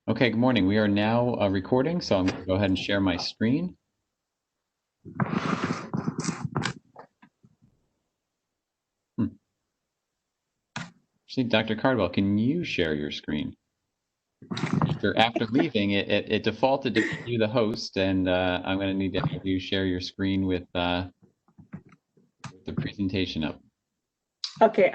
Okay, good morning. We are now recording, so I'm going to go ahead and share my screen. Actually, Dr. Cardwell, can you share your screen? After leaving, it defaulted to you, the host, and I'm going to need to have you share your screen with the presentation up. Okay.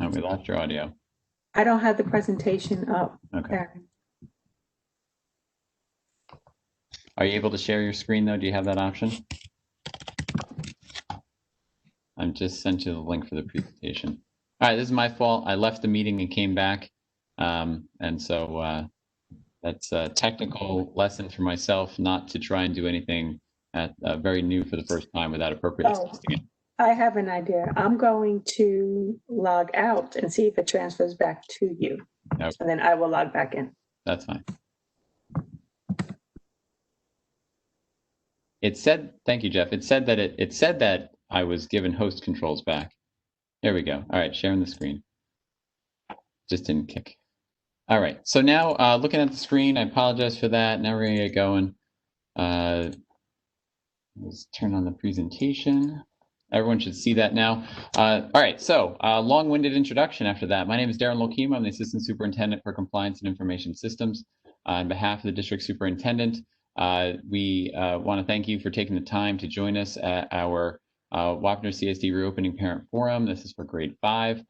Oh, we lost your audio. I don't have the presentation up. Okay. Are you able to share your screen, though? Do you have that option? I just sent you the link for the presentation. All right, this is my fault. I left the meeting and came back, and so that's a technical lesson for myself, not to try and do anything very new for the first time without appropriate assessing. I have an idea. I'm going to log out and see if it transfers back to you. Okay. And then I will log back in. That's fine. It said, thank you, Jeff. It said that it said that I was given host controls back. There we go. All right, sharing the screen. Just didn't kick. All right, so now looking at the screen, I apologize for that. Now we're gonna get going. Let's turn on the presentation. Everyone should see that now. All right, so long-winded introduction after that. My name is Darren Lokema. I'm the Assistant Superintendent for Compliance and Information Systems. On behalf of the District Superintendent, we want to thank you for taking the time to join us at our Wapner CSD Reopening Parent Forum. This is for grade 5.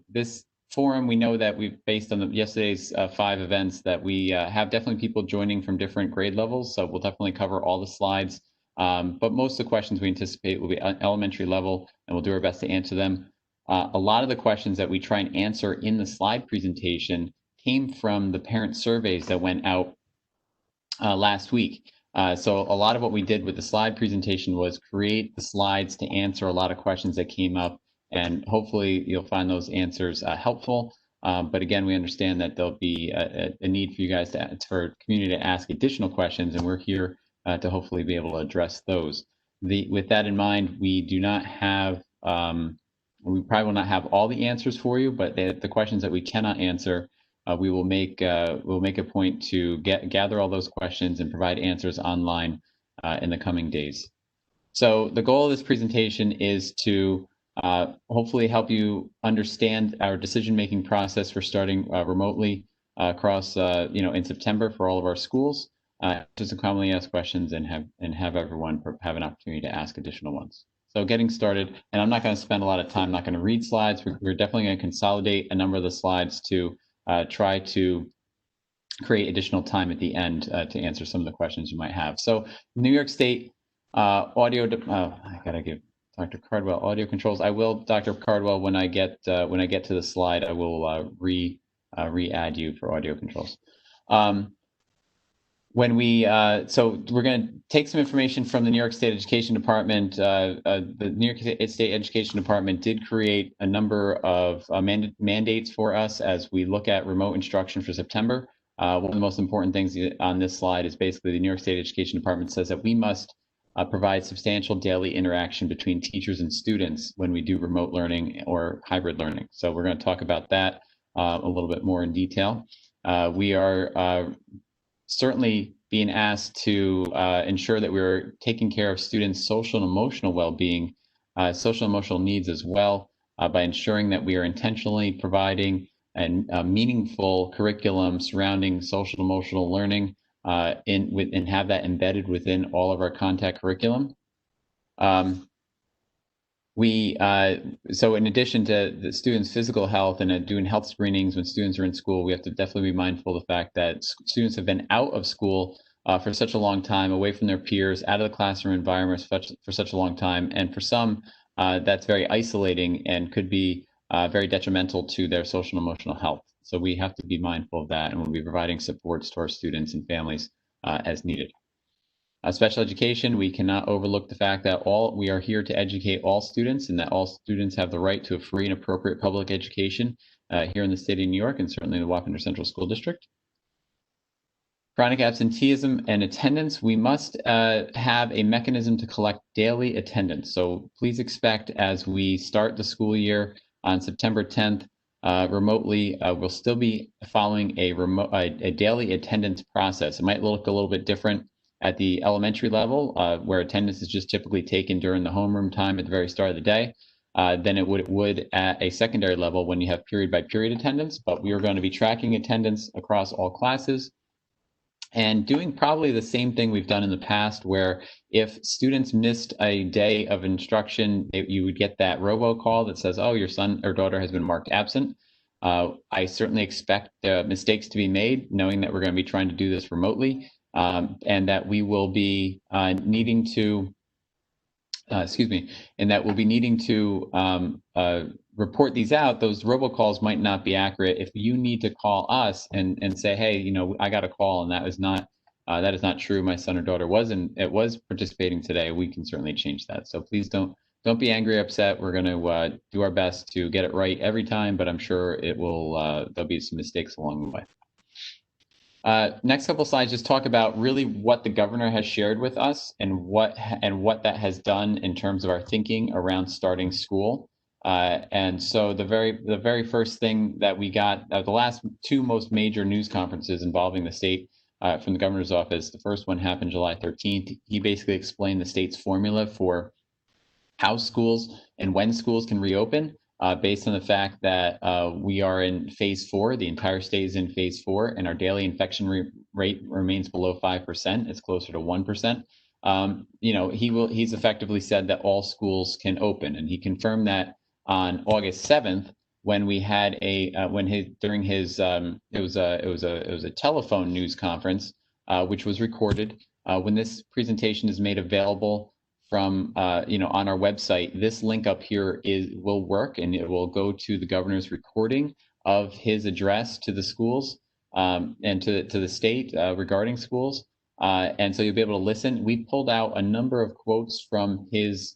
This forum, we know that we've, based on yesterday's 5 events, that we have definitely people joining from different grade levels, so we'll definitely cover all the slides. But most of the questions we anticipate will be elementary level, and we'll do our best to answer them. A lot of the questions that we try and answer in the slide presentation came from the parent surveys that went out last week. So a lot of what we did with the slide presentation was create the slides to answer a lot of questions that came up, and hopefully you'll find those answers helpful. But again, we understand that there'll be a need for you guys for community to ask additional questions, and we're here to hopefully be able to address those. With that in mind, we do not have, we probably will not have all the answers for you, but the questions that we cannot answer, we'll make a point to gather all those questions and provide answers online in the coming days. So the goal of this presentation is to hopefully help you understand our decision-making process for starting remotely across, in September for all of our schools. Just to commonly ask questions and have everyone have an opportunity to ask additional ones. So getting started, and I'm not going to spend a lot of time, not going to read slides. We're definitely going to consolidate a number of the slides to try to create additional time at the end to answer some of the questions you might have. So New York State audio, I gotta give Dr. Cardwell audio controls. I will, Dr. Cardwell, when I get to the slide, I will re-add you for audio controls. When we, so we're going to take some information from the New York State Education Department. The New York State Education Department did create a number of mandates for us as we look at remote instruction for September. One of the most important things on this slide is basically the New York State Education Department says that we must provide substantial daily interaction between teachers and students when we do remote learning or hybrid learning. So we're going to talk about that a little bit more in detail. We are certainly being asked to ensure that we're taking care of students' social and emotional well-being, social and emotional needs as well, by ensuring that we are intentionally providing a meaningful curriculum surrounding social and emotional learning and have that embedded within all of our contact curriculum. So in addition to the students' physical health and doing health screenings when students are in school, we have to definitely be mindful of the fact that students have been out of school for such a long time, away from their peers, out of the classroom environment for such a long time. And for some, that's very isolating and could be very detrimental to their social and emotional health. So we have to be mindful of that, and we'll be providing supports to our students and families as needed. Special education, we cannot overlook the fact that we are here to educate all students, and that all students have the right to a free and appropriate public education here in the state of New York, and certainly the Wappinger Central School District. Chronic absenteeism and attendance, we must have a mechanism to collect daily attendance. So please expect, as we start the school year on September 10th, remotely, we'll still be following a daily attendance process. It might look a little bit different at the elementary level, where attendance is just typically taken during the homeroom time at the very start of the day, than it would at a secondary level when you have period by period attendance. But we are going to be tracking attendance across all classes and doing probably the same thing we've done in the past, where if students missed a day of instruction, you would get that robocall that says, oh, your son or daughter has been marked absent. I certainly expect mistakes to be made, knowing that we're going to be trying to do this remotely, and that we will be needing to, and that we'll be needing to report these out. Those robocalls might not be accurate. If you need to call us and say, hey, you know, I got a call and that is not true. My son or daughter was participating today. We can certainly change that. So please don't be angry or upset. We're going to do our best to get it right every time, but I'm sure there'll be some mistakes along the way. Next couple slides just talk about really what the governor has shared with us and what that has done in terms of our thinking around starting school. And so the very first thing that we got, the last two most major news conferences involving the state from the governor's office, the first one happened July 13th. He basically explained the state's formula for how schools and when schools can reopen, based on the fact that we are in phase 4, the entire state is in phase 4, and our daily infection rate remains below 5%. It's closer to 1%. You know, he's effectively said that all schools can open, and he confirmed that on August 7th when we had during his it was a telephone news conference, which was recorded. When this presentation is made available from on our website, this link up here will work, and it will go to the governor's recording of his address to the schools and to the state regarding schools, and so you'll be able to listen. We pulled out a number of quotes from his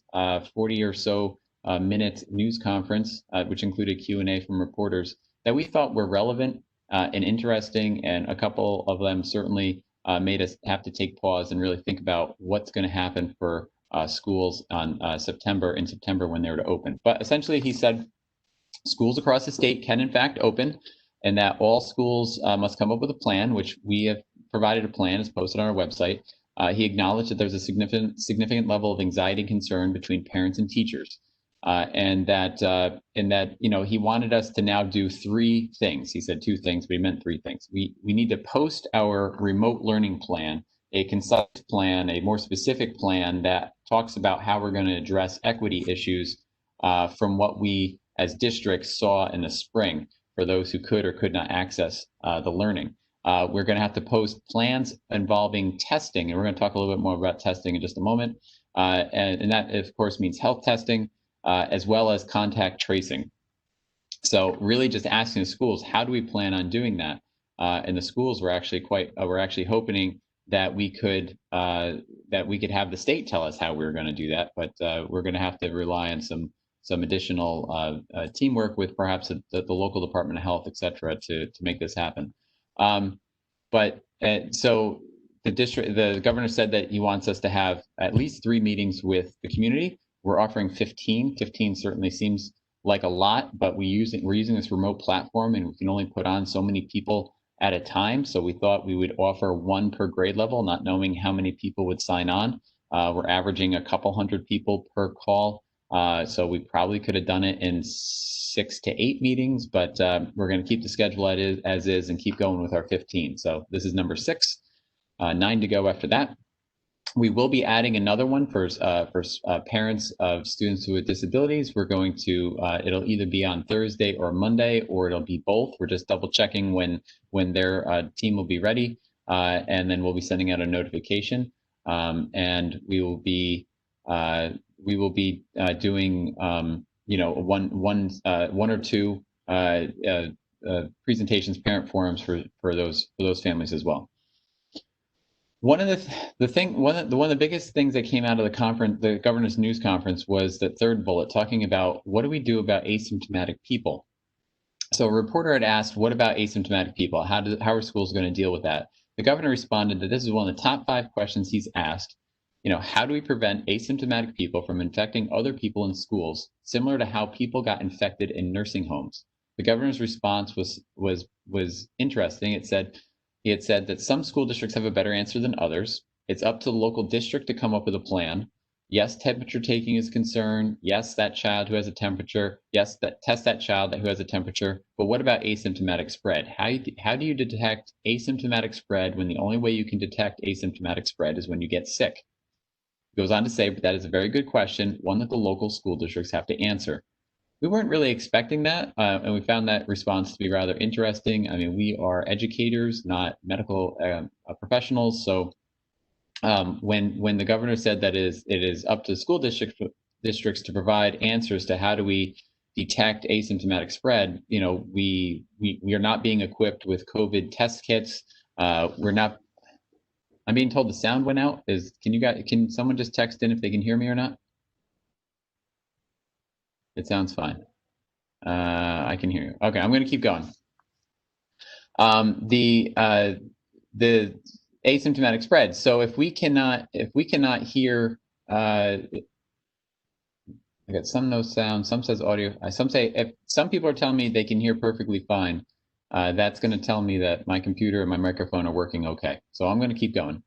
40 or so minute news conference, which included Q&A from reporters that we thought were relevant and interesting, and a couple of them certainly made us have to take pause and really think about what's going to happen for schools in September when they were to open. But essentially, he said schools across the state can in fact open, and that all schools must come up with a plan, which we have provided a plan, is posted on our website. He acknowledged that there's a significant level of anxiety and concern between parents and teachers, and that he wanted us to now do 3 things. He said 2 things, but he meant 3 things. We need to post our remote learning plan, a concise plan, a more specific plan that talks about how we're going to address equity issues from what we as districts saw in the spring for those who could or could not access the learning. We're going to have to post plans involving testing, and we're going to talk a little bit more about testing in just a moment. And that, of course, means health testing as well as contact tracing. So really just asking the schools, how do we plan on doing that? And the schools were actually hoping that we could have the state tell us how we were going to do that, but we're going to have to rely on some additional teamwork with perhaps the local Department of Health, et cetera, to make this happen. So the governor said that he wants us to have at least 3 meetings with the community. We're offering 15. 15 certainly seems like a lot, but we're using this remote platform, and we can only put on so many people at a time. So we thought we would offer 1 per grade level, not knowing how many people would sign on. We're averaging a couple hundred people per call. So we probably could have done it in 6 to 8 meetings, but we're going to keep the schedule as is and keep going with our 15. So this is number 6, 9 to go after that. We will be adding another one for parents of students with disabilities. We're going to, it'll either be on Thursday or Monday, or it'll be both. We're just double checking when their team will be ready, and then we'll be sending out a notification. And we will be doing one or 2 presentations, parent forums for those families as well. One of the biggest things that came out of the conference, the governor's news conference, was the third bullet talking about what do we do about asymptomatic people. So a reporter had asked, what about asymptomatic people? How are schools going to deal with that? The governor responded that this is one of the top 5 questions he's asked. How do we prevent asymptomatic people from infecting other people in schools, similar to how people got infected in nursing homes? The governor's response was interesting. He had said that some school districts have a better answer than others. It's up to the local district to come up with a plan. Yes, temperature taking is concerned. Yes, that child who has a temperature. Yes, test that child who has a temperature. But what about asymptomatic spread? How do you detect asymptomatic spread when the only way you can detect asymptomatic spread is when you get sick? He goes on to say, but that is a very good question, one that the local school districts have to answer. We weren't really expecting that, and we found that response to be rather interesting. I mean, we are educators, not medical professionals, so when the governor said that it is up to school districts to provide answers to how do we detect asymptomatic spread, we are not being equipped with COVID test kits. We're not. I'm being told the sound went out. Can someone just text in if they can hear me or not? It sounds fine. I can hear you. Okay, I'm going to keep going. The asymptomatic spread. So if we cannot hear, I got some no sound, some says audio. Some say if some people are telling me they can hear perfectly fine, that's going to tell me that my computer and my microphone are working okay. So I'm going to keep going.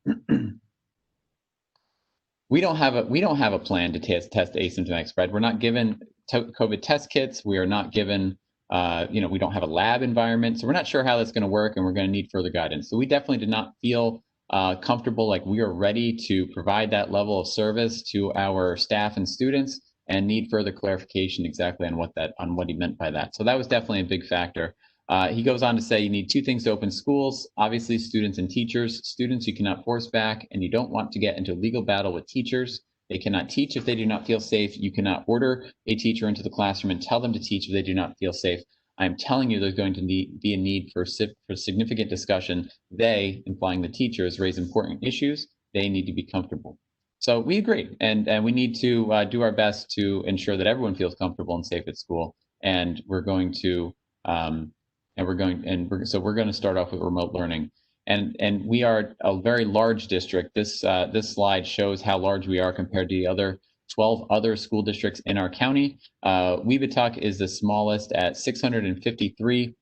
We don't have a plan to test asymptomatic spread. We're not given COVID test kits. We are not given. We don't have a lab environment, so we're not sure how that's going to work, and we're going to need further guidance. So we definitely did not feel comfortable, like we are ready to provide that level of service to our staff and students, and need further clarification exactly on what he meant by that. So that was definitely a big factor. He goes on to say you need 2 things to open schools, obviously students and teachers. Students you cannot force back, and you don't want to get into a legal battle with teachers. They cannot teach if they do not feel safe. You cannot order a teacher into the classroom and tell them to teach if they do not feel safe. I'm telling you there's going to be a need for significant discussion. They, implying the teachers, raise important issues. They need to be comfortable. So we agree, and we need to do our best to ensure that everyone feels comfortable and safe at school. And we're going to so we're going to start off with remote learning. And we are a very large district. This slide shows how large we are compared to the other 12 other school districts in our county. Weebatuck is the smallest at 653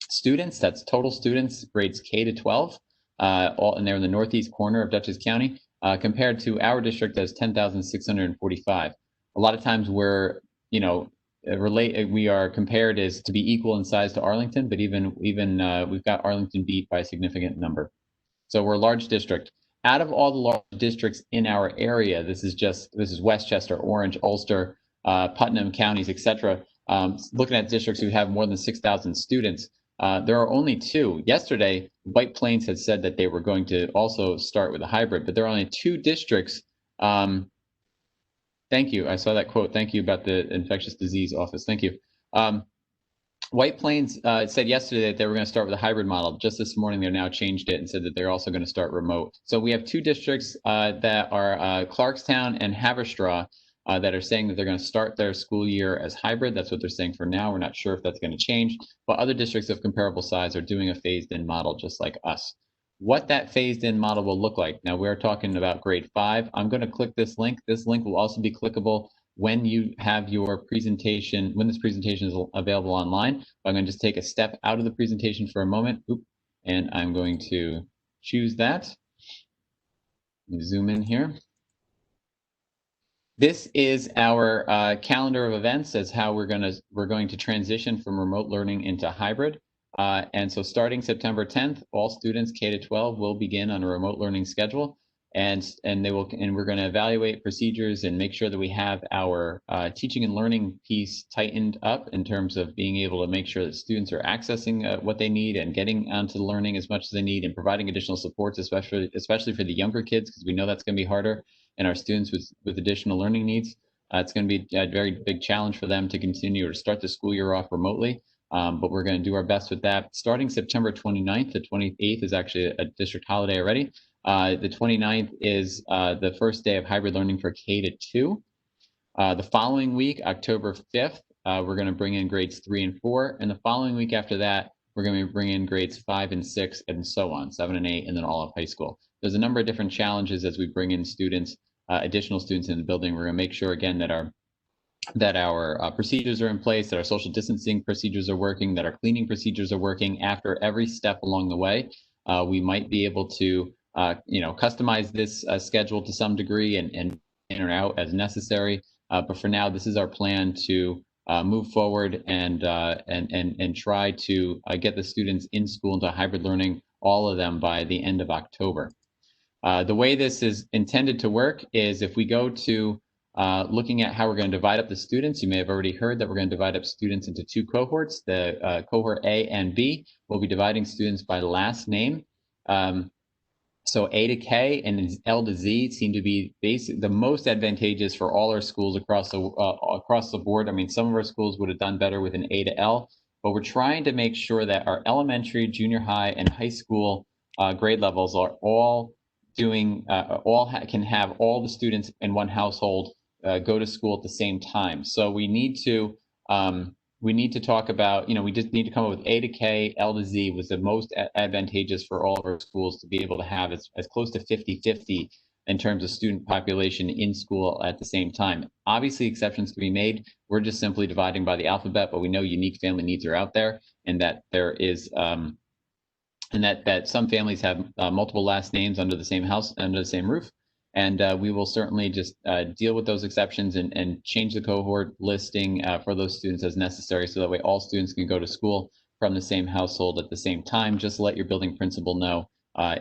students. That's total students, grades K to 12, and they're in the northeast corner of Dutchess County, compared to our district that's 10,645. A lot of times we are compared as to be equal in size to Arlington, but even we've got Arlington beat by a significant number. So we're a large district. Out of all the large districts in our area, this is Westchester, Orange, Ulster, Putnam counties, etc. Looking at districts who have more than 6,000 students, there are only 2. Yesterday, White Plains had said that they were going to also start with a hybrid, but there are only 2 districts. Thank you. I saw that quote. Thank you about the infectious disease office. Thank you. White Plains said yesterday that they were going to start with a hybrid model. Just this morning, they're now changed it and said that they're also going to start remote. So we have 2 districts that are Clarkstown and Haverstraw that are saying that they're going to start their school year as hybrid. That's what they're saying for now. We're not sure if that's going to change, but other districts of comparable size are doing a phased-in model just like us. What that phased-in model will look like. Now we're talking about grade 5. I'm going to click this link. This link will also be clickable when you have your presentation, when this presentation is available online. I'm going to just take a step out of the presentation for a moment. And I'm going to choose that. Let me zoom in here. This is our calendar of events as how we're going to transition from remote learning into hybrid. And so starting September 10th, all students K to 12 will begin on a remote learning schedule, and we're going to evaluate procedures and make sure that we have our teaching and learning piece tightened up in terms of being able to make sure that students are accessing what they need and getting onto the learning as much as they need, and providing additional supports, especially for the younger kids, because we know that's going to be harder, and our students with additional learning needs. It's going to be a very big challenge for them to continue or start the school year off remotely. But we're going to do our best with that. Starting September 29th, the 28th is actually a district holiday already. The 29th is the first day of hybrid learning for K-2. The following week, October 5th, we're going to bring in grades 3 and 4. And the following week after that, we're going to bring in grades 5 and 6 and so on, 7 and 8, and then all of high school. There's a number of different challenges as we bring in students, additional students in the building. We're going to make sure, again, that our procedures are in place, that our social distancing procedures are working, that our cleaning procedures are working. After every step along the way, we might be able to customize this schedule to some degree and in or out as necessary. But for now, this is our plan to move forward and try to get the students in school into hybrid learning, all of them, by the end of October. The way this is intended to work is if we go to looking at how we're going to divide up the students. You may have already heard that we're going to divide up students into 2 cohorts. The cohort A and B will be dividing students by last name. So A to K and L to Z seem to be the most advantageous for all our schools across the board. I mean, some of our schools would have done better with an A to L, but we're trying to make sure that our elementary, junior high, and high school grade levels are all doing can have all the students in one household go to school at the same time. So we need to talk about, we just need to come up with A to K, L to Z was the most advantageous for all of our schools to be able to have as close to 50-50 in terms of student population in school at the same time. Obviously, exceptions can be made. We're just simply dividing by the alphabet, but we know unique family needs are out there, and that there is and that some families have multiple last names under the same house, under the same roof. And we will certainly just deal with those exceptions and change the cohort listing for those students as necessary, so that way all students can go to school from the same household at the same time. Just let your building principal know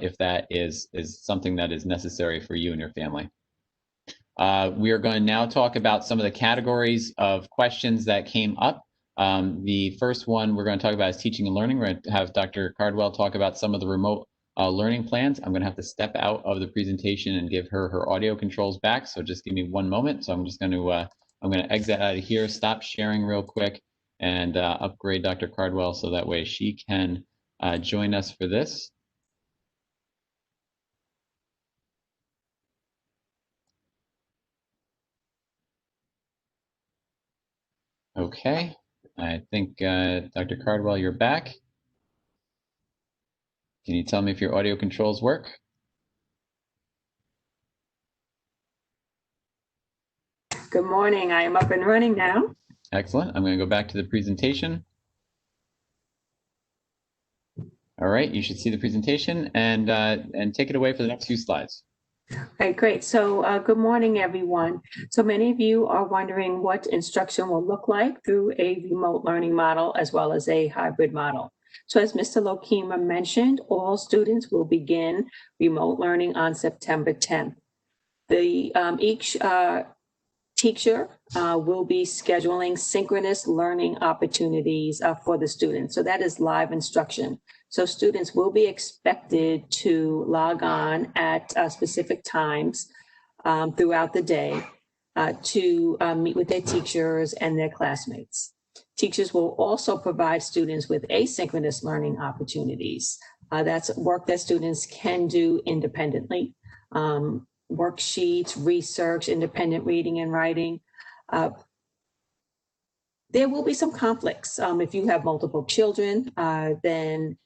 if that is something that is necessary for you and your family. We are going to now talk about some of the categories of questions that came up. The first one we're going to talk about is teaching and learning. We're going to have Dr. Cardwell talk about some of the remote learning plans. I'm going to have to step out of the presentation and give her audio controls back. So just give me one moment. So I'm just going to exit out of here, stop sharing real quick, and upgrade Dr. Cardwell so that way she can join us for this. Okay, I think Dr. Cardwell, you're back. Can you tell me if your audio controls work? Good morning. I am up and running now. Excellent. I'm going to go back to the presentation. All right, you should see the presentation and take it away for the next few slides. All right, great. So good morning, everyone. So many of you are wondering what instruction will look like through a remote learning model as well as a hybrid model. So as Mr. Lokema mentioned, all students will begin remote learning on September 10th. Each teacher will be scheduling synchronous learning opportunities for the students. So that is live instruction. So students will be expected to log on at specific times throughout the day to meet with their teachers and their classmates. Teachers will also provide students with asynchronous learning opportunities. That's work that students can do independently. Worksheets, research, independent reading and writing. There will be some conflicts. If you have multiple children, then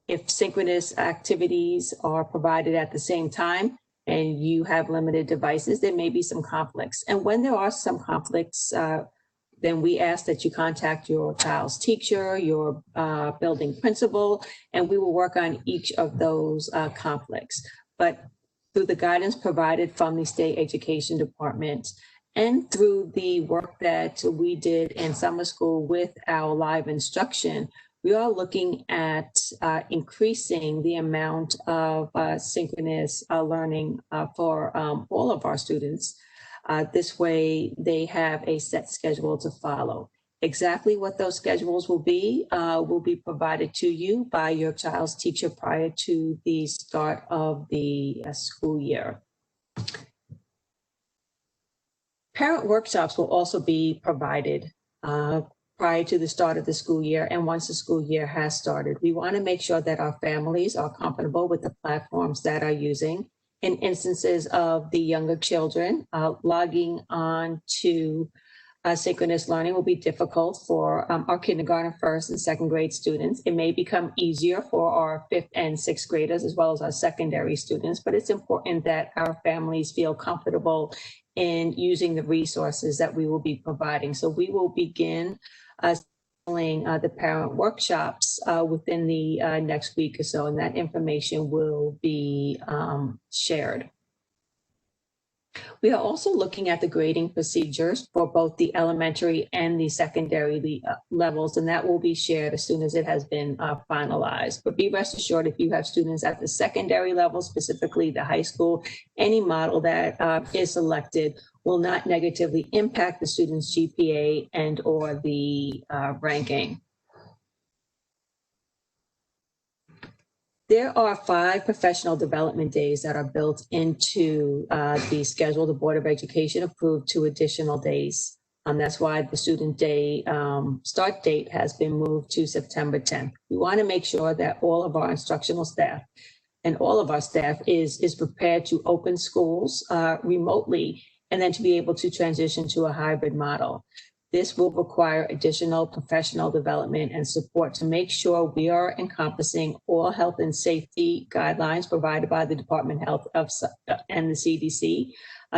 if synchronous activities are provided at the same time and you have limited devices, there may be some conflicts. And when there are some conflicts, then we ask that you contact your child's teacher, your building principal, and we will work on each of those conflicts. But through the guidance provided from the State Education Department and through the work that we did in summer school with our live instruction, we are looking at increasing the amount of synchronous learning for all of our students. This way, they have a set schedule to follow. Exactly what those schedules will be provided to you by your child's teacher prior to the start of the school year. Parent workshops will also be provided. prior to the start of the school year and once the school year has started. We want to make sure that our families are comfortable with the platforms that are using. In instances of the younger children, logging on to synchronous learning will be difficult for our kindergarten, first, and second grade students. It may become easier for our fifth and sixth graders, as well as our secondary students, but it's important that our families feel comfortable in using the resources that we will be providing. So we will begin the parent workshops within the next week or so, and that information will be shared. We are also looking at the grading procedures for both the elementary and the secondary levels, and that will be shared as soon as it has been finalized. But be rest assured, if you have students at the secondary level, specifically the high school, any model that is selected will not negatively impact the student's GPA and or the ranking. There are 5 professional development days that are built into the schedule. The Board of Education approved 2 additional days. That's why the student day start date has been moved to September 10th. We want to make sure that all of our instructional staff and all of our staff is prepared to open schools remotely and then to be able to transition to a hybrid model. This will require additional professional development and support to make sure we are encompassing all health and safety guidelines provided by the Department of Health and the CDC,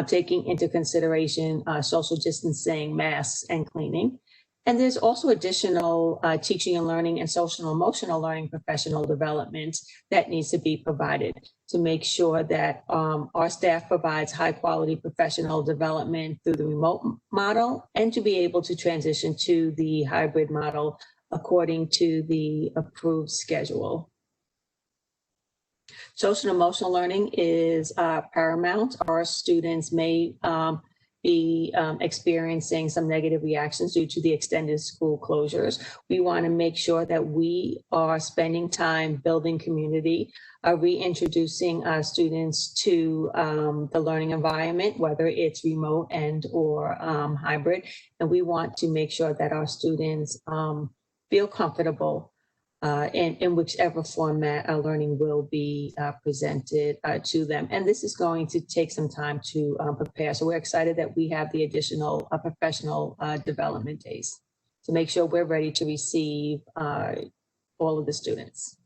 taking into consideration social distancing, masks, and cleaning. And there's also additional teaching and learning and social and emotional learning professional development that needs to be provided to make sure that our staff provides high quality professional development through the remote model and to be able to transition to the hybrid model according to the approved schedule. Social and emotional learning is paramount. Our students may be experiencing some negative reactions due to the extended school closures. We want to make sure that we are spending time building community, reintroducing students to the learning environment, whether it's remote and or hybrid. And we want to make sure that our students feel comfortable in whichever format our learning will be presented to them. And this is going to take some time to prepare. So we're excited that we have the additional professional development days to make sure we're ready to receive all of the students.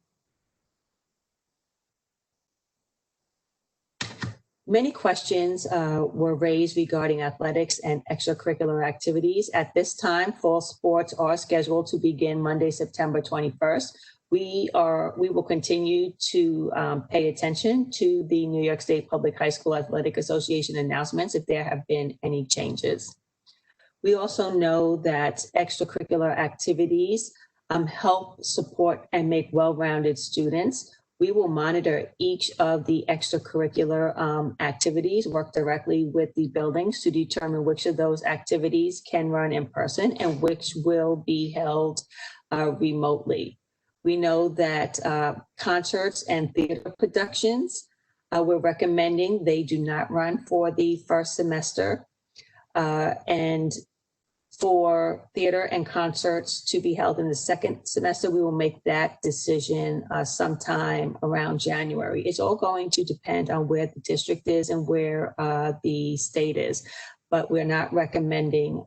Many questions were raised regarding athletics and extracurricular activities. At this time, fall sports are scheduled to begin Monday, September 21st. We will continue to pay attention to the New York State Public High School Athletic Association announcements if there have been any changes. We also know that extracurricular activities help support and make well-rounded students. We will monitor each of the extracurricular activities, work directly with the buildings to determine which of those activities can run in person and which will be held remotely. We know that concerts and theater productions, we're recommending they do not run for the first semester. And for theater and concerts to be held in the second semester, we will make that decision sometime around January. It's all going to depend on where the district is and where the state is, but we're not recommending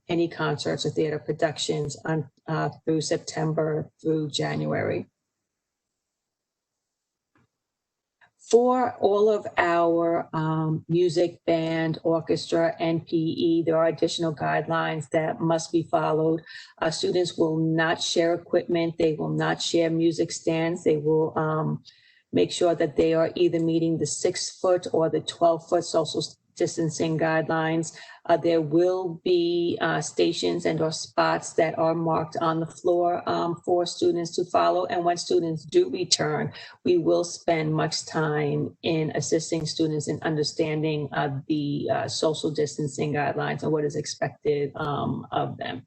any concerts or theater productions through September through January. For all of our music, band, orchestra, and PE, there are additional guidelines that must be followed. Students will not share equipment. They will not share music stands. They will make sure that they are either meeting the 6-foot or the 12-foot social distancing guidelines. There will be stations and or spots that are marked on the floor for students to follow. And when students do return, we will spend much time in assisting students in understanding the social distancing guidelines and what is expected of them.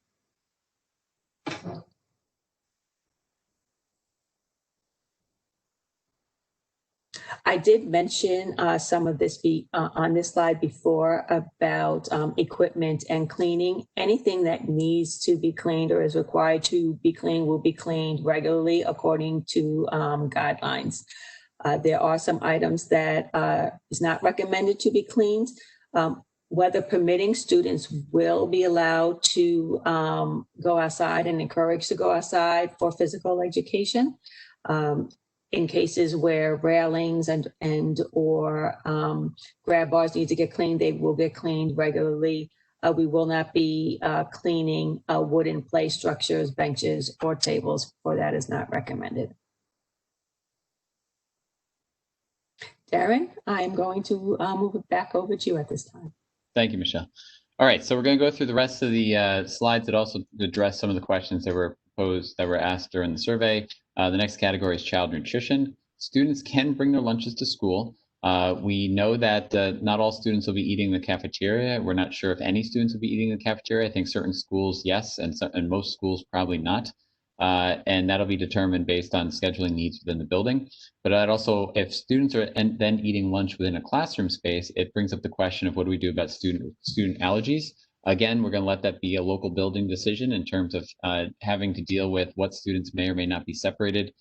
I did mention some of this on this slide before about equipment and cleaning. Anything that needs to be cleaned or is required to be cleaned will be cleaned regularly according to guidelines. There are some items that is not recommended to be cleaned. Weather permitting, students will be allowed to go outside and encouraged to go outside for physical education. In cases where railings and or grab bars need to get cleaned, they will get cleaned regularly. We will not be cleaning wooden play structures, benches, or tables, for that is not recommended. Darren, I'm going to move it back over to you at this time. Thank you, Michelle. All right, so we're going to go through the rest of the slides that also address some of the questions that were posed, that were asked during the survey. The next category is child nutrition. Students can bring their lunches to school. We know that not all students will be eating in the cafeteria. We're not sure if any students will be eating in the cafeteria. I think certain schools, yes, and most schools probably not. And that'll be determined based on scheduling needs within the building. But I'd also, if students are then eating lunch within a classroom space, it brings up the question of what do we do about student allergies. Again, we're going to let that be a local building decision in terms of having to deal with what students may or may not be separated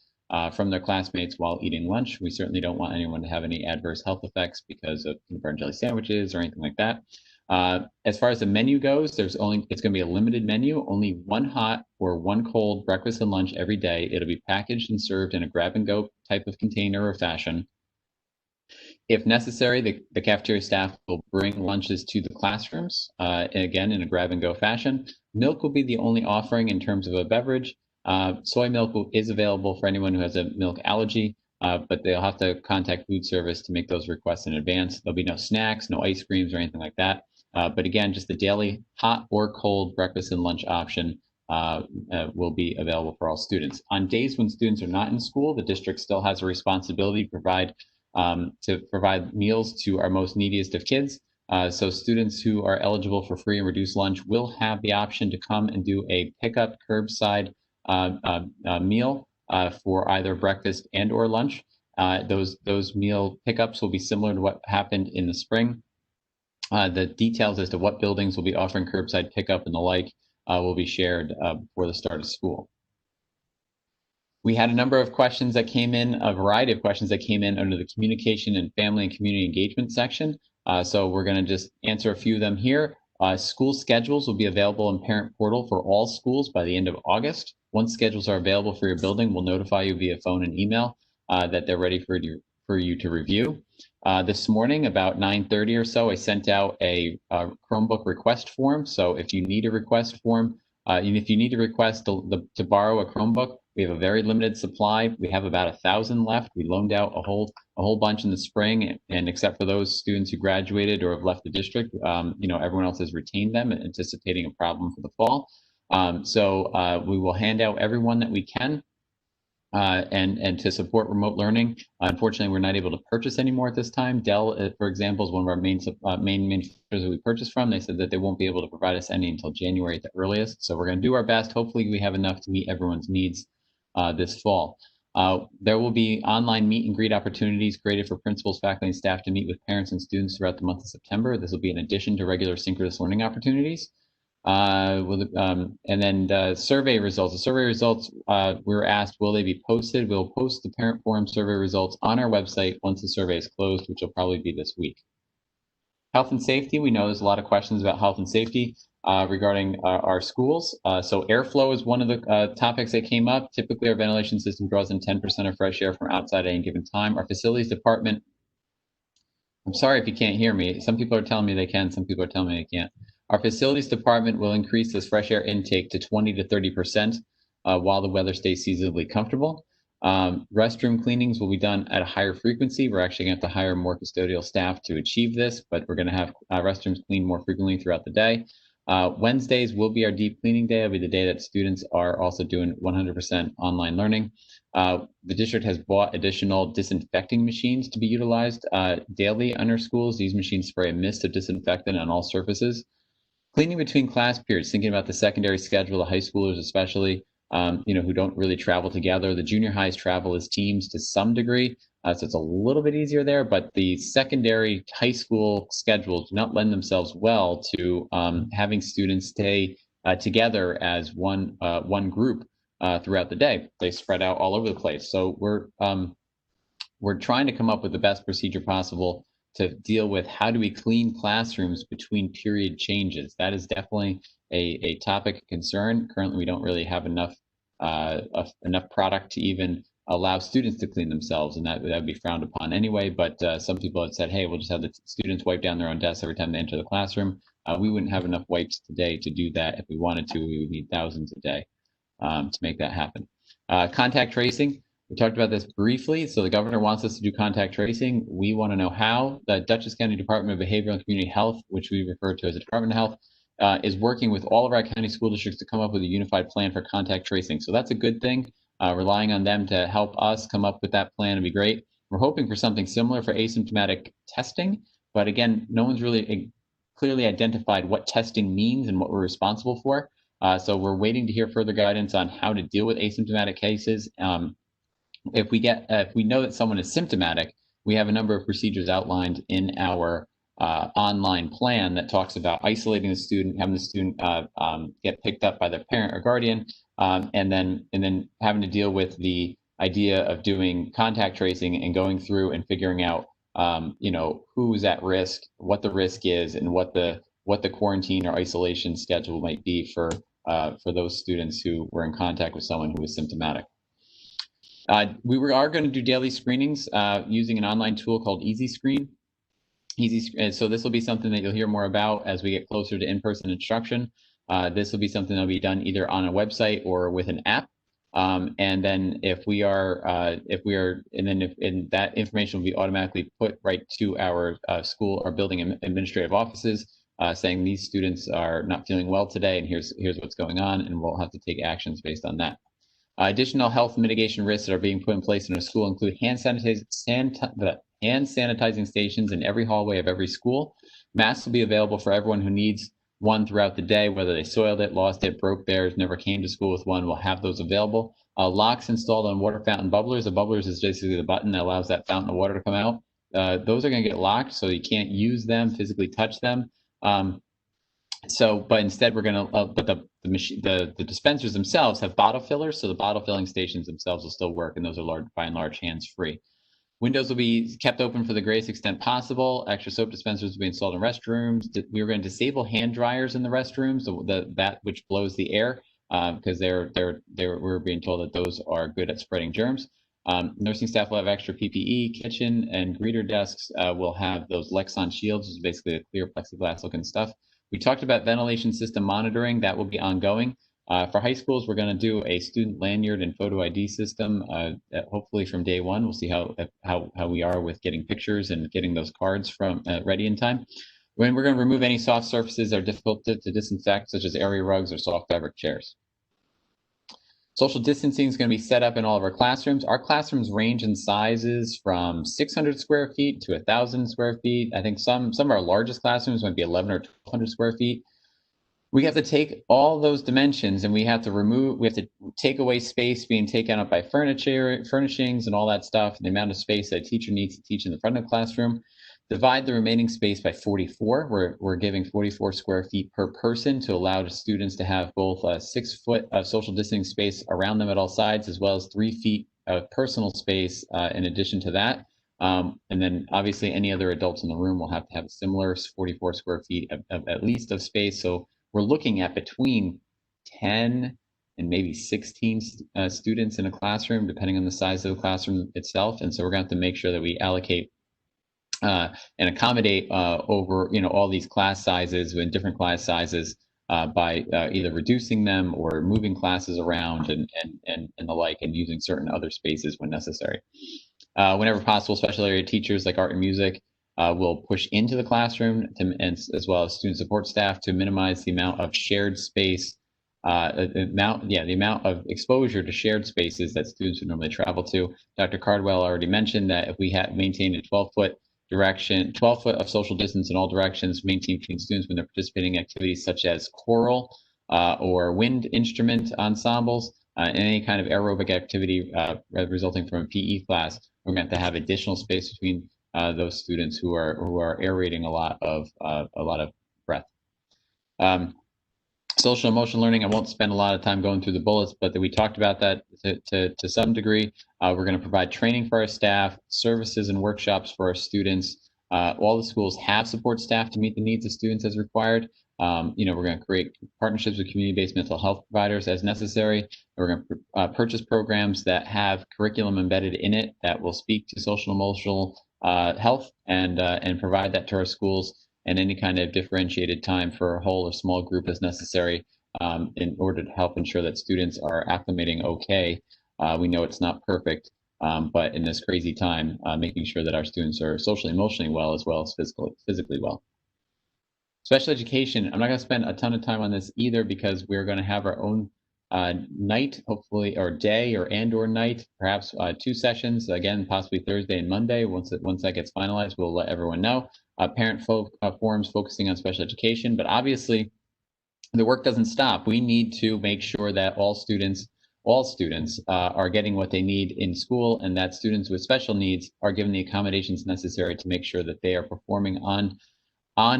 from their classmates while eating lunch. We certainly don't want anyone to have any adverse health effects because of peanut butter and jelly sandwiches or anything like that. As far as the menu goes, it's going to be a limited menu, only one hot or one cold breakfast and lunch every day. It'll be packaged and served in a grab and go type of container or fashion. If necessary, the cafeteria staff will bring lunches to the classrooms, again, in a grab and go fashion. Milk will be the only offering in terms of a beverage. Soy milk is available for anyone who has a milk allergy, but they'll have to contact food service to make those requests in advance. There'll be no snacks, no ice creams or anything like that. But again, just the daily hot or cold breakfast and lunch option will be available for all students. On days when students are not in school, the district still has a responsibility to provide meals to our most neediest of kids. So students who are eligible for free and reduced lunch will have the option to come and do a pickup curbside meal for either breakfast and or lunch. Those meal pickups will be similar to what happened in the spring. The details as to what buildings will be offering curbside pickup and the like will be shared before the start of school. We had a number of questions that came in, a variety of questions that came in under the communication and family and community engagement section. So we're going to just answer a few of them here. School schedules will be available in Parent Portal for all schools by the end of August. Once schedules are available for your building, we'll notify you via phone and email that they're ready for you to review. This morning, about 9:30 or so, I sent out a Chromebook request form. So if you need a request form, and if you need to request to borrow a Chromebook, we have a very limited supply. We have about 1,000 left. We loaned out a whole bunch in the spring, and except for those students who graduated or have left the district, everyone else has retained them, anticipating a problem for the fall. So we will hand out everyone that we can. And to support remote learning. Unfortunately, we're not able to purchase anymore at this time. Dell, for example, is one of our main manufacturers that we purchase from. They said that they won't be able to provide us any until January at the earliest. So we're going to do our best. Hopefully, we have enough to meet everyone's needs this fall. There will be online meet and greet opportunities created for principals, faculty, and staff to meet with parents and students throughout the month of September. This will be in addition to regular synchronous learning opportunities. And then the survey results. The survey results, we were asked, will they be posted? We'll post the parent forum survey results on our website once the survey is closed, which will probably be this week. Health and safety, we know there's a lot of questions about health and safety regarding our schools. So airflow is one of the topics that came up. Typically, our ventilation system draws in 10% of fresh air from outside at any given time. Our facilities department, I'm sorry if you can't hear me. Some people are telling me they can, some people are telling me they can't. Our facilities department will increase this fresh air intake to 20 to 30% while the weather stays seasonably comfortable. Restroom cleanings will be done at a higher frequency. We're actually going to have to hire more custodial staff to achieve this, but we're going to have restrooms cleaned more frequently throughout the day. Wednesdays will be our deep cleaning day. It'll be the day that students are also doing 100% online learning. The district has bought additional disinfecting machines to be utilized daily under schools. These machines spray a mist of disinfectant on all surfaces. Cleaning between class periods, thinking about the secondary schedule, the high schoolers especially, who don't really travel together. The junior highs travel as teams to some degree, so it's a little bit easier there. But the secondary high school schedules do not lend themselves well to having students stay together as one group throughout the day. They spread out all over the place. So we're trying to come up with the best procedure possible to deal with how do we clean classrooms between period changes. That is definitely a topic of concern. Currently, we don't really have enough product to even allow students to clean themselves, and that would be frowned upon anyway. But some people have said, hey, we'll just have the students wipe down their own desks every time they enter the classroom. We wouldn't have enough wipes today to do that. If we wanted to, we would need thousands a day to make that happen. Contact tracing. We talked about this briefly. So the governor wants us to do contact tracing. We want to know how. The Dutchess County Department of Behavioral and Community Health, which we refer to as the Department of Health, is working with all of our county school districts to come up with a unified plan for contact tracing. So that's a good thing. Relying on them to help us come up with that plan would be great. We're hoping for something similar for asymptomatic testing, but again, no one's really clearly identified what testing means and what we're responsible for. So we're waiting to hear further guidance on how to deal with asymptomatic cases. If we know that someone is symptomatic, we have a number of procedures outlined in our online plan that talks about isolating the student, having the student get picked up by their parent or guardian, and then having to deal with the idea of doing contact tracing and going through and figuring out who's at risk, what the risk is, and what the quarantine or isolation schedule might be for those students who were in contact with someone who was symptomatic. We are going to do daily screenings using an online tool called EasyScreen. So this will be something that you'll hear more about as we get closer to in-person instruction. This will be something that'll be done either on a website or with an app. And then if that information will be automatically put right to our school or building administrative offices, saying these students are not feeling well today, and here's what's going on, and we'll have to take actions based on that. Additional health mitigation risks that are being put in place in a school include hand sanitizing stations in every hallway of every school. Masks will be available for everyone who needs one throughout the day, whether they soiled it, lost it, broke theirs, never came to school with one. We'll have those available. Locks installed on water fountain bubblers. The bubblers is basically the button that allows that fountain of water to come out. Those are going to get locked, so you can't use them, physically touch them. But instead we're going to, but the dispensers themselves have bottle fillers, so the bottle filling stations themselves will still work, and those are by and large hands-free. Windows will be kept open for the greatest extent possible. Extra soap dispensers will be installed in restrooms. We are going to disable hand dryers in the restrooms, that which blows the air, because we're being told that those are good at spreading germs. Nursing staff will have extra PPE. Kitchen and greeter desks will have those Lexon shields, which is basically a clear plexiglass looking stuff. We talked about ventilation system monitoring. That will be ongoing. For high schools, we're going to do a student lanyard and photo ID system. Hopefully from day one, we'll see how we are with getting pictures and getting those cards from ready in time. When we're going to remove any soft surfaces that are difficult to disinfect, such as area rugs or soft fabric chairs. Social distancing is going to be set up in all of our classrooms. Our classrooms range in sizes from 600 square feet to 1,000 square feet. I think some of our largest classrooms might be 11 or 1,200 square feet. We have to take all those dimensions and we have to take away space being taken up by furnishings and all that stuff, and the amount of space that a teacher needs to teach in the front of the classroom. Divide the remaining space by 44. We're giving 44 square feet per person to allow the students to have both 6 foot of social distancing space around them at all sides, as well as 3 feet of personal space in addition to that. And then obviously any other adults in the room will have to have a similar 44 square feet of at least of space. So we're looking at between 10 and maybe 16 students in a classroom, depending on the size of the classroom itself. And so we're going to have to make sure that we allocate and accommodate over all these class sizes in different class sizes by either reducing them or moving classes around and the like, and using certain other spaces when necessary. Whenever possible, special area teachers like art and music will push into the classroom as well as student support staff to minimize the amount of shared space, the amount of exposure to shared spaces that students would normally travel to. Dr. Cardwell already mentioned that if we had maintained a 12-foot of social distance in all directions maintained between students when they're participating in activities such as choral or wind instrument ensembles, and any kind of aerobic activity resulting from a PE class, we're going to have additional space between those students who are aerating a lot of breath. Social emotional learning, I won't spend a lot of time going through the bullets, but we talked about that to some degree. We're going to provide training for our staff, services and workshops for our students. All the schools have support staff to meet the needs of students as required. We're going to create partnerships with community-based mental health providers as necessary. We're going to purchase programs that have curriculum embedded in it that will speak to social and emotional health and provide that to our schools, and any kind of differentiated time for a whole or small group as necessary in order to help ensure that students are acclimating okay. We know it's not perfect, but in this crazy time, making sure that our students are socially, emotionally well as physically well. Special education, I'm not going to spend a ton of time on this either, because we're going to have our own night, hopefully, or day, or night, perhaps 2 sessions, again, possibly Thursday and Monday. Once that gets finalized, we'll let everyone know. Parent forums focusing on special education, but obviously the work doesn't stop. We need to make sure that all students are getting what they need in school, and that students with special needs are given the accommodations necessary to make sure that they are performing on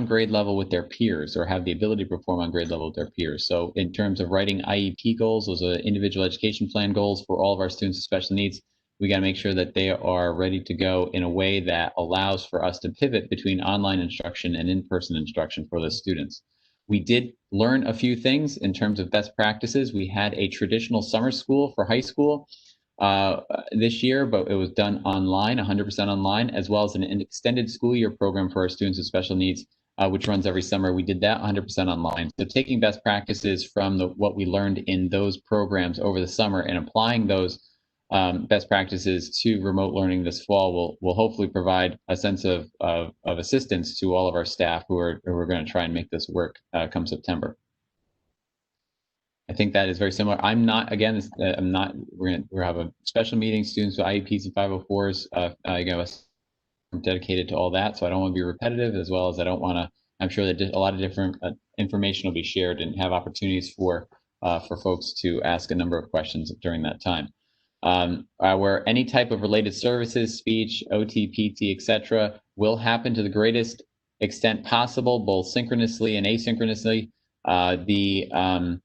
grade level with their peers, or have the ability to perform on grade level with their peers. So in terms of writing IEP goals, those are individual education plan goals for all of our students with special needs, we got to make sure that they are ready to go in a way that allows for us to pivot between online instruction and in-person instruction for those students. We did learn a few things in terms of best practices. We had a traditional summer school for high school this year, but it was done online, 100% online, as well as an extended school year program for our students with special needs, which runs every summer. We did that 100% online. So taking best practices from what we learned in those programs over the summer and applying those best practices to remote learning this fall will hopefully provide a sense of assistance to all of our staff who are going to try and make this work come September. I think that is very similar. I'm not, again, I'm not, we're going to have a special meeting, students with IEPs and 504s, I'm dedicated to all that, so I don't want to be repetitive, as well as I don't want to, I'm sure that a lot of different information will be shared and have opportunities for folks to ask a number of questions during that time. Where any type of related services, speech, OT, PT, etc., will happen to the greatest extent possible, both synchronously and asynchronously. When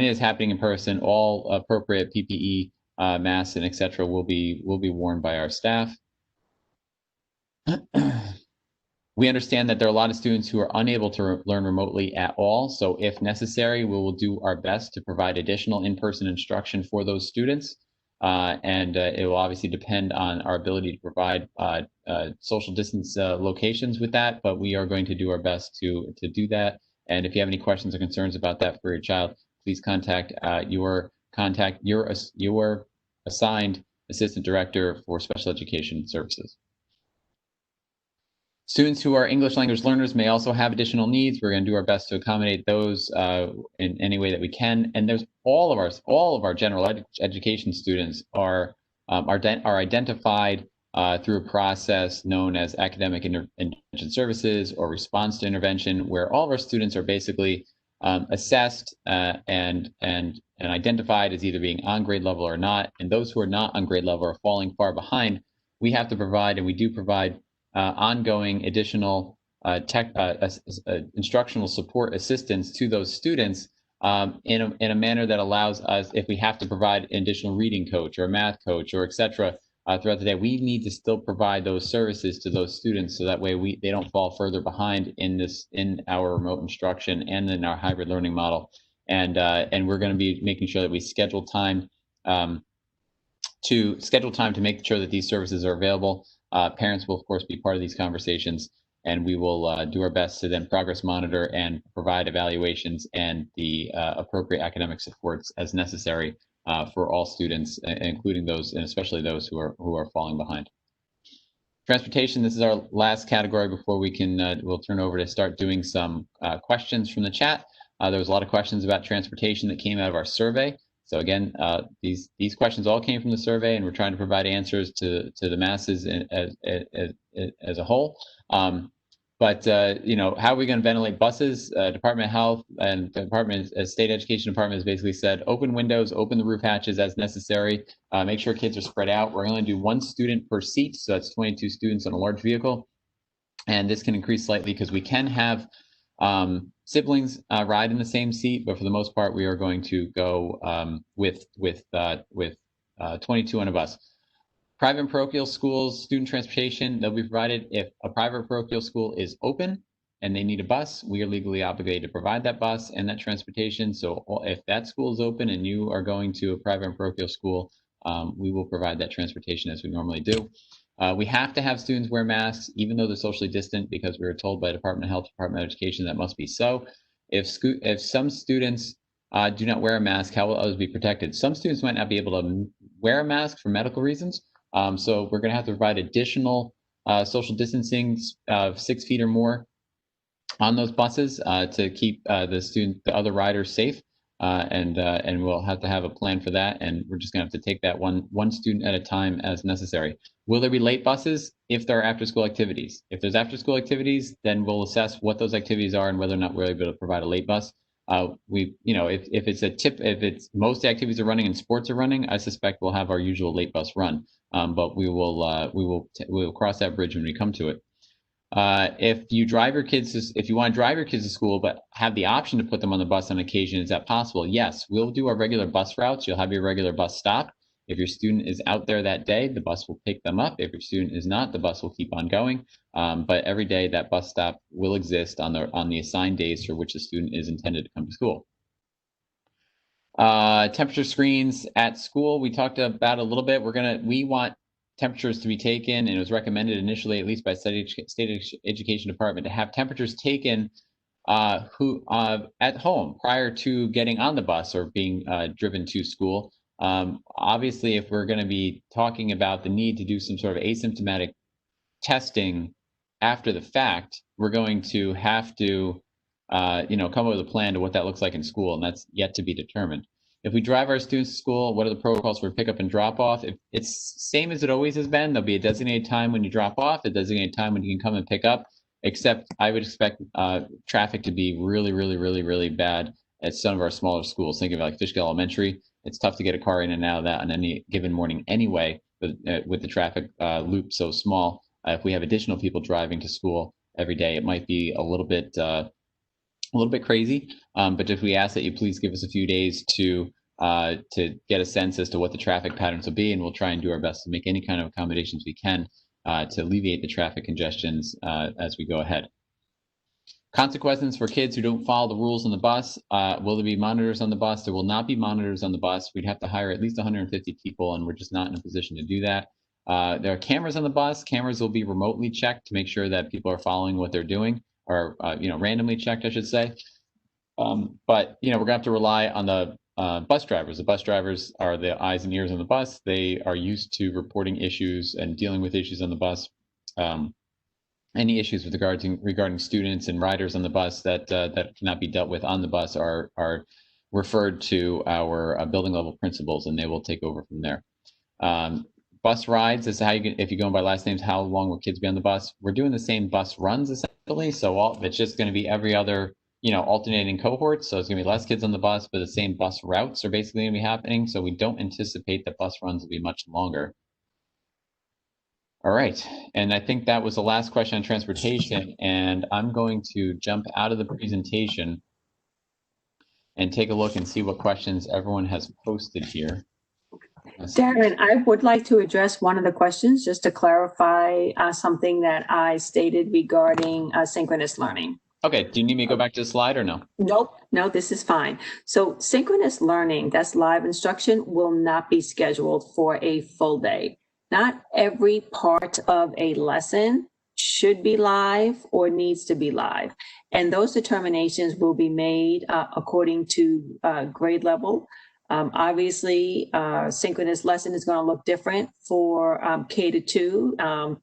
it is happening in person, all appropriate PPE, masks, and etc. will be worn by our staff. We understand that there are a lot of students who are unable to learn remotely at all. So if necessary, we will do our best to provide additional in-person instruction for those students. It will obviously depend on our ability to provide social distance locations with that, but we are going to do our best to do that. And if you have any questions or concerns about that for your child, please contact your assigned assistant director for special education services. Students who are English language learners may also have additional needs. We're going to do our best to accommodate those in any way that we can. And there's all of our general education students are identified through a process known as academic intervention services or response to intervention, where all of our students are basically assessed and identified as either being on grade level or not. And those who are not on grade level or falling far behind, we have to provide, and we do provide, ongoing additional instructional support assistance to those students in a manner that allows us, if we have to provide an additional reading coach or a math coach or etc. Throughout the day, we need to still provide those services to those students, so that way they don't fall further behind in our remote instruction and in our hybrid learning model. And we're going to be making sure that we schedule time to make sure that these services are available. Parents will, of course, be part of these conversations, and we will do our best to then progress monitor and provide evaluations and the appropriate academic supports as necessary for all students, including those, and especially those who are falling behind. Transportation, this is our last category before we can, we'll turn over to start doing some questions from the chat. There was a lot of questions about transportation that came out of our survey. So again, these questions all came from the survey, and we're trying to provide answers to the masses as a whole. But you know, how are we going to ventilate buses? Department of Health and State Education Department has basically said, open windows, open the roof hatches as necessary. Make sure kids are spread out. We're going to do 1 student per seat, so that's 22 students on a large vehicle, and this can increase slightly because we can have siblings ride in the same seat, but for the most part, we are going to go with 22 on a bus. Private and parochial schools, student transportation, they'll be provided if a private parochial school is open and they need a bus. We are legally obligated to provide that bus and that transportation. So if that school is open and you are going to a private and parochial school, we will provide that transportation as we normally do. We have to have students wear masks, even though they're socially distant, because we were told by Department of Health, Department of Education that must be so. If some students do not wear a mask, how will others be protected? Some students might not be able to wear a mask for medical reasons. So we're going to have to provide additional social distancing of 6 feet or more on those buses to keep the other riders safe. And we'll have to have a plan for that. And we're just going to have to take that one student at a time as necessary. Will there be late buses if there are after-school activities? If there's after-school activities, then we'll assess what those activities are and whether or not we're able to provide a late bus. If it's most activities are running and sports are running, I suspect we'll have our usual late bus run. But we will cross that bridge when we come to it. If you want to drive your kids to school, but have the option to put them on the bus on occasion, is that possible? Yes, we'll do our regular bus routes. You'll have your regular bus stop. If your student is out there that day, the bus will pick them up. If your student is not, the bus will keep on going. But every day that bus stop will exist on the assigned days for which the student is intended to come to school. Temperature screens at school, we talked about a little bit. We want temperatures to be taken, and it was recommended initially, at least by State Education Department, to have temperatures taken at home prior to getting on the bus or being driven to school. Obviously, if we're going to be talking about the need to do some sort of asymptomatic testing after the fact, we're going to have to come up with a plan to what that looks like in school, and that's yet to be determined. If we drive our students to school, what are the protocols for pickup and drop off? If it's same as it always has been, there'll be a designated time when you drop off, a designated time when you can come and pick up, except I would expect traffic to be really, really, really, really bad at some of our smaller schools. Think of like Fishkill Elementary. It's tough to get a car in and out of that on any given morning anyway, with the traffic loop so small. If we have additional people driving to school every day, it might be a little bit crazy, but if we ask that you please give us a few days to get a sense as to what the traffic patterns will be, and we'll try and do our best to make any kind of accommodations we can to alleviate the traffic congestions as we go ahead. Consequences for kids who don't follow the rules on the bus. Will there be monitors on the bus? There will not be monitors on the bus. We'd have to hire at least 150 people, and we're just not in a position to do that. There are cameras on the bus. Cameras will be remotely checked to make sure that people are following what they're doing, or randomly checked, I should say. But we're gonna have to rely on the bus drivers. The bus drivers are the eyes and ears on the bus. They are used to reporting issues and dealing with issues on the bus. Any issues with regarding students and riders on the bus that cannot be dealt with on the bus are referred to our building level principals, and they will take over from there. Bus rides is how if you're going by last names, how long will kids be on the bus? We're doing the same bus runs essentially, so it's just going to be every other alternating cohort. So it's going to be less kids on the bus, but the same bus routes are basically going to be happening. So we don't anticipate that bus runs will be much longer. All right, and I think that was the last question on transportation, and I'm going to jump out of the presentation and take a look and see what questions everyone has posted here. Darren, I would like to address one of the questions just to clarify something that I stated regarding synchronous learning. Okay, do you need me to go back to the slide or no? Nope, no, this is fine. So synchronous learning, that's live instruction, will not be scheduled for a full day. Not every part of a lesson should be live or needs to be live. And those determinations will be made according to grade level. Obviously, synchronous lesson is going to look different for K to 2,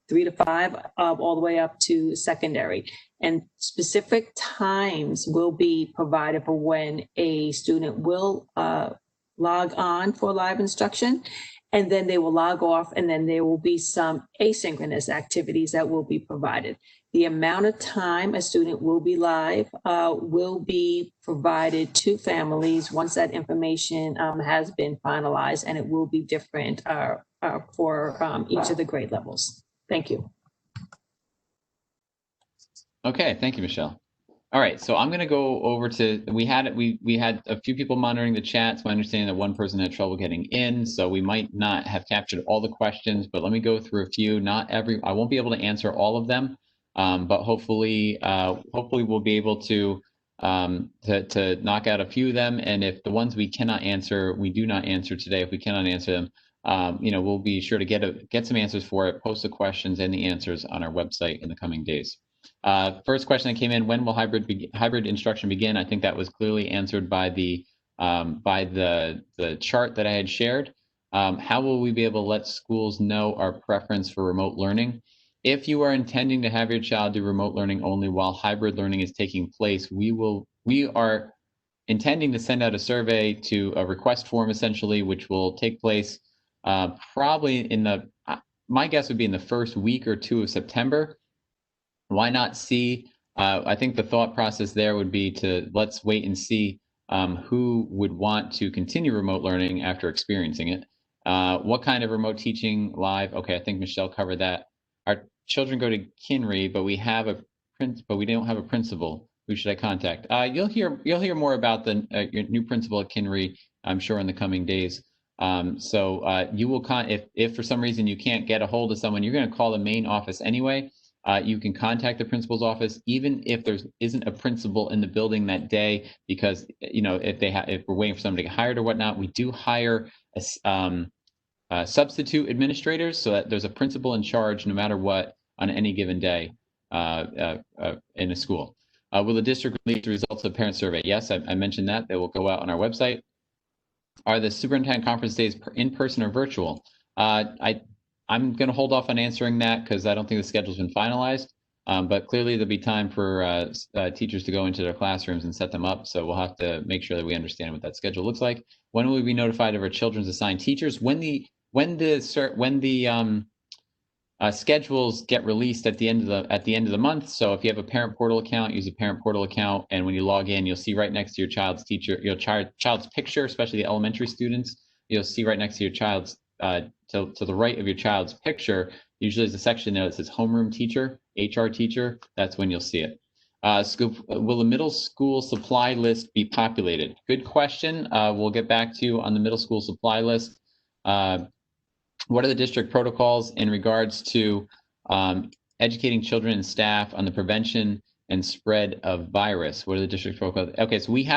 3 to 5, all the way up to secondary. And specific times will be provided for when a student will log on for live instruction. and then they will log off, and then there will be some asynchronous activities that will be provided. The amount of time a student will be live will be provided to families once that information has been finalized, and it will be different for each of the grade levels. Thank you. Okay, thank you, Michelle. All right, so I'm going to go over to, we had a few people monitoring the chats. My understanding that one person had trouble getting in, so we might not have captured all the questions, but let me go through a few. I won't be able to answer all of them, but hopefully we'll be able to knock out a few of them. And if the ones we cannot answer, we do not answer today. If we cannot answer them, we'll be sure to get some answers for it, post the questions and the answers on our website in the coming days. First question that came in: when will hybrid instruction begin? I think that was clearly answered by the chart that I had shared. How will we be able to let schools know our preference for remote learning? If you are intending to have your child do remote learning only while hybrid learning is taking place, we are intending to send out a survey to a request form, essentially, which will take place probably my guess would be in the first week or two of September. Why not see? I think the thought process there would be let's wait and see who would want to continue remote learning after experiencing it. What kind of remote teaching live? Okay, I think Michelle covered that. Our children go to Kinry, but we don't have a principal. Who should I contact? You'll hear more about your new principal at Kinry, I'm sure, in the coming days. So you will if for some reason you can't get a hold of someone, you're going to call the main office anyway. You can contact the principal's office, even if there isn't a principal in the building that day, because if we're waiting for somebody to get hired or whatnot, we do hire substitute administrators, so that there's a principal in charge no matter what on any given day in a school. Will the district release the results of the parent survey? Yes, I mentioned that. They will go out on our website. Are the superintendent conference days in person or virtual? I'm going to hold off on answering that because I don't think the schedule's been finalized. But clearly there'll be time for teachers to go into their classrooms and set them up. So we'll have to make sure that we understand what that schedule looks like. When will we be notified of our children's assigned teachers? When the schedules get released at the end of the month. So if you have a parent portal account, use a parent portal account, and when you log in, you'll see right next to your child's child's picture, especially the elementary students. You'll see right next to your child's to the right of your child's picture, usually there's a section there that says homeroom teacher, HR teacher. That's when you'll see it. Will the middle school supply list be populated? Good question. We'll get back to you on the middle school supply list. What are the district protocols in regards to educating children and staff on the prevention and spread of virus? What are the district protocols? Okay, so we do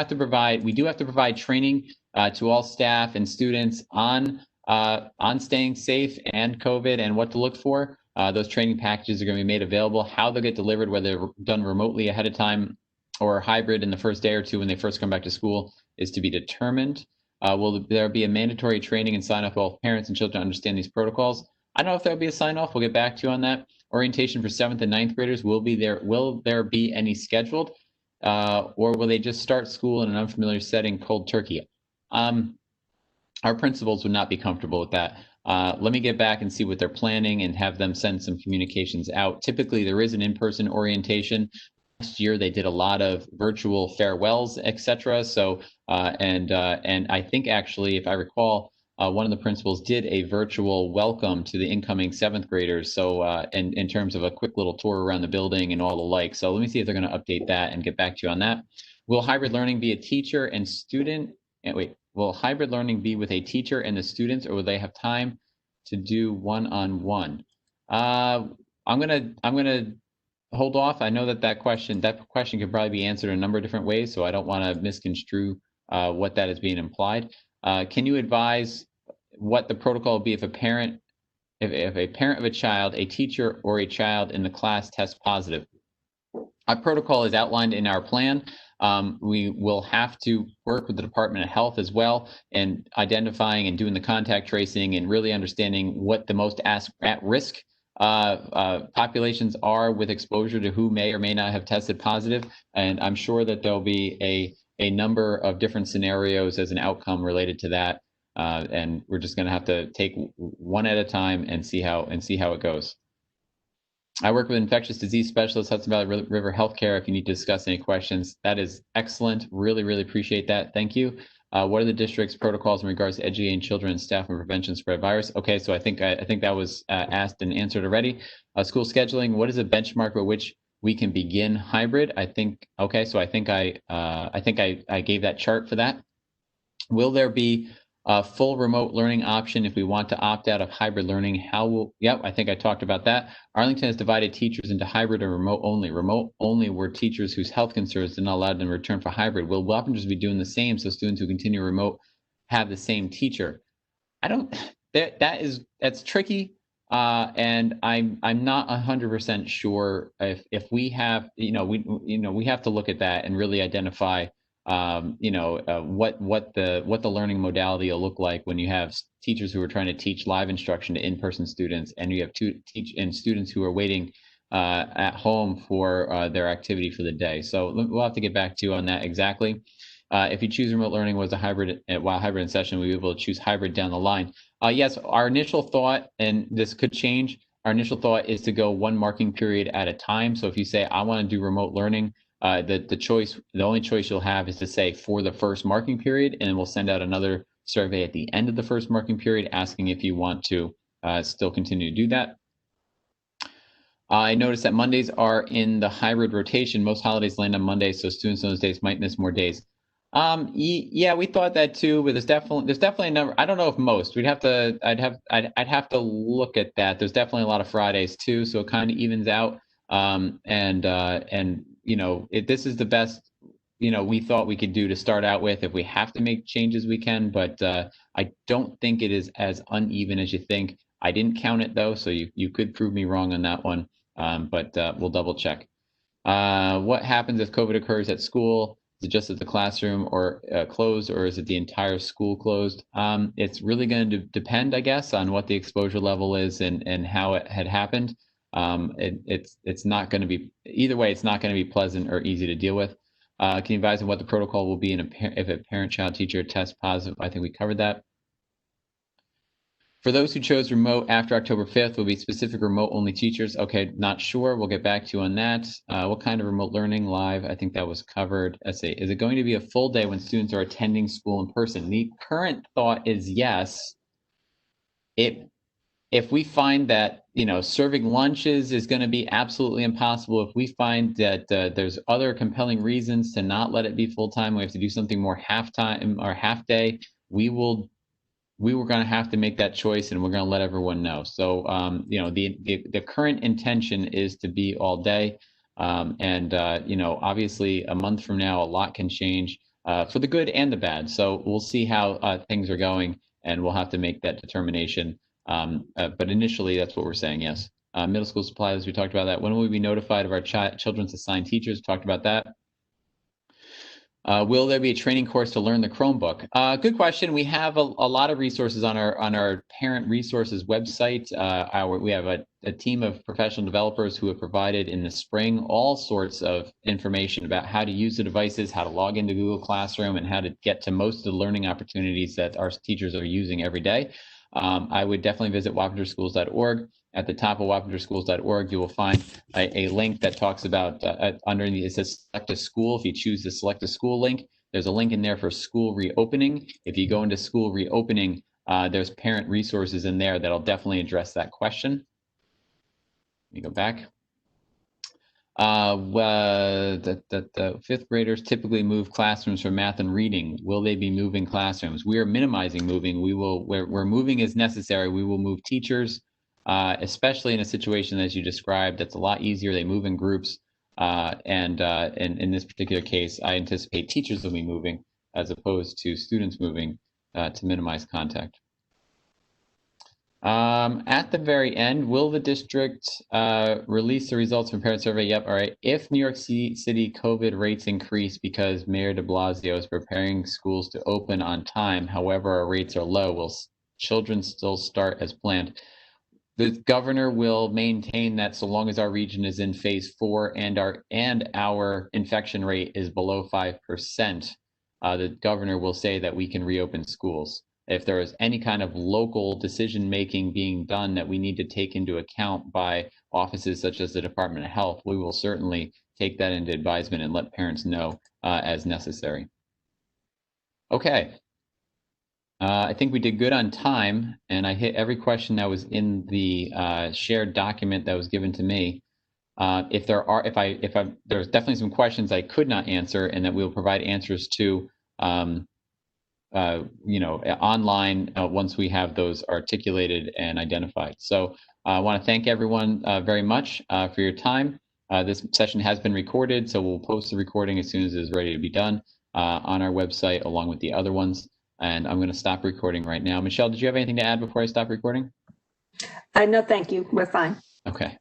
have to provide training to all staff and students on staying safe and COVID and what to look for. Those training packages are going to be made available. How they'll get delivered, whether they're done remotely ahead of time or hybrid in the first day or two when they first come back to school, is to be determined. Will there be a mandatory training and sign off of all parents and children to understand these protocols? I don't know if there'll be a sign off. We'll get back to you on that. Orientation for 7th and 9th graders will there be any scheduled, or will they just start school in an unfamiliar setting, cold turkey? Our principals would not be comfortable with that. Let me get back and see what they're planning and have them send some communications out. Typically, there is an in-person orientation. Last year, they did a lot of virtual farewells, etc. So, and I think actually, if I recall, one of the principals did a virtual welcome to the incoming 7th graders. So, in terms of a quick little tour around the building and all the like. So let me see if they're going to update that and get back to you on that. Will hybrid learning be a teacher and student? Will hybrid learning be with a teacher and the students, or will they have time to do one-on-one? I'm gonna hold off. I know that question could probably be answered in a number of different ways, so I don't want to misconstrue what that is being implied. Can you advise what the protocol will be if a parent of a child, a teacher, or a child in the class tests positive? Our protocol is outlined in our plan. We will have to work with the Department of Health as well and identifying and doing the contact tracing and really understanding what the most at-risk populations are with exposure to who may or may not have tested positive. And I'm sure that there'll be a number of different scenarios as an outcome related to that. and we're just going to have to take one at a time and see how it goes. I work with infectious disease specialists, Hudson Valley River Healthcare. If you need to discuss any questions, that is excellent. Really, really appreciate that. Thank you. What are the district's protocols in regards to educating children and staff on prevention spread virus? Okay, so I think that was asked and answered already. School scheduling. What is a benchmark by which we can begin hybrid? I think okay, so I think I gave that chart for that. Will there be a full remote learning option if we want to opt out of hybrid learning? How will, yep, I think I talked about that. Arlington has divided teachers into hybrid and remote only. Remote only were teachers whose health concerns did not allow them to return for hybrid. Will Wappingers be doing the same so students who continue remote have the same teacher? I don't, that's tricky. And I'm not 100% sure if we have, we have to look at that and really identify what the learning modality will look like when you have teachers who are trying to teach live instruction to in-person students, and you have students who are waiting at home for their activity for the day. So we'll have to get back to you on that exactly. If you choose remote learning was a hybrid while hybrid in session, we'll be able to choose hybrid down the line. Yes, our initial thought, and this could change, our initial thought is to go one marking period at a time. So if you say, I want to do remote learning, the only choice you'll have is to say for the first marking period, and we'll send out another survey at the end of the first marking period asking if you want to still continue to do that. I noticed that Mondays are in the hybrid rotation. Most holidays land on Mondays, so students on those days might miss more days. Yeah, we thought that too, but there's definitely a number. I don't know if most. I'd have to look at that. There's definitely a lot of Fridays too, so it kind of evens out. This is the best we thought we could do to start out with. If we have to make changes, we can, but I don't think it is as uneven as you think. I didn't count it though, so you could prove me wrong on that one, but we'll double check. What happens if COVID occurs at school? Is it just at the classroom or closed, or is it the entire school closed? It's really going to depend, I guess, on what the exposure level is and how it had happened. It's not going to be, either way, it's not going to be pleasant or easy to deal with. Can you advise on what the protocol will be if a parent, child, teacher tests positive? I think we covered that. For those who chose remote after October 5th, will be specific remote-only teachers? Okay, not sure. We'll get back to you on that. What kind of remote learning? Live? I think that was covered. Let's see. Is it going to be a full day when students are attending school in person? The current thought is yes. If we find that serving lunches is going to be absolutely impossible, if we find that there's other compelling reasons to not let it be full-time, we have to do something more half-time or half-day, we were going to have to make that choice, and we're going to let everyone know. So, the current intention is to be all day. Obviously a month from now, a lot can change for the good and the bad. So we'll see how things are going, and we'll have to make that determination. But initially, that's what we're saying, yes. Middle school supplies, we talked about that. When will we be notified of our children's assigned teachers? Talked about that. Will there be a training course to learn the Chromebook? Good question. We have a lot of resources on our parent resources website. We have a team of professional developers who have provided in the spring all sorts of information about how to use the devices, how to log into Google Classroom, and how to get to most of the learning opportunities that our teachers are using every day. I would definitely visit wappingerschools.org. At the top of wappingerschools.org, you will find a link that talks about underneath, it says select a school. If you choose the select a school link, there's a link in there for school reopening. If you go into school reopening, there's parent resources in there that'll definitely address that question. Let me go back. The fifth graders typically move classrooms for math and reading. Will they be moving classrooms? We are minimizing moving. Where moving is necessary, we will move teachers, especially in a situation as you described. That's a lot easier. They move in groups, and in this particular case, I anticipate teachers will be moving as opposed to students moving to minimize contact. At the very end, will the district release the results from parent survey? Yep. All right. If New York City COVID rates increase because Mayor de Blasio is preparing schools to open on time, however, our rates are low, will children still start as planned? The governor will maintain that so long as our region is in phase 4 and our infection rate is below 5%, the governor will say that we can reopen schools. if there is any kind of local decision making being done that we need to take into account by offices such as the Department of Health, we will certainly take that into advisement and let parents know as necessary. Okay. I think we did good on time, and I hit every question that was in the shared document that was given to me. If there's definitely some questions I could not answer, and that we'll provide answers to, online once we have those articulated and identified. So I want to thank everyone very much for your time. This session has been recorded, so we'll post the recording as soon as it is ready to be done on our website, along with the other ones. And I'm going to stop recording right now. Michelle, did you have anything to add before I stop recording? No, thank you. We're fine. Okay.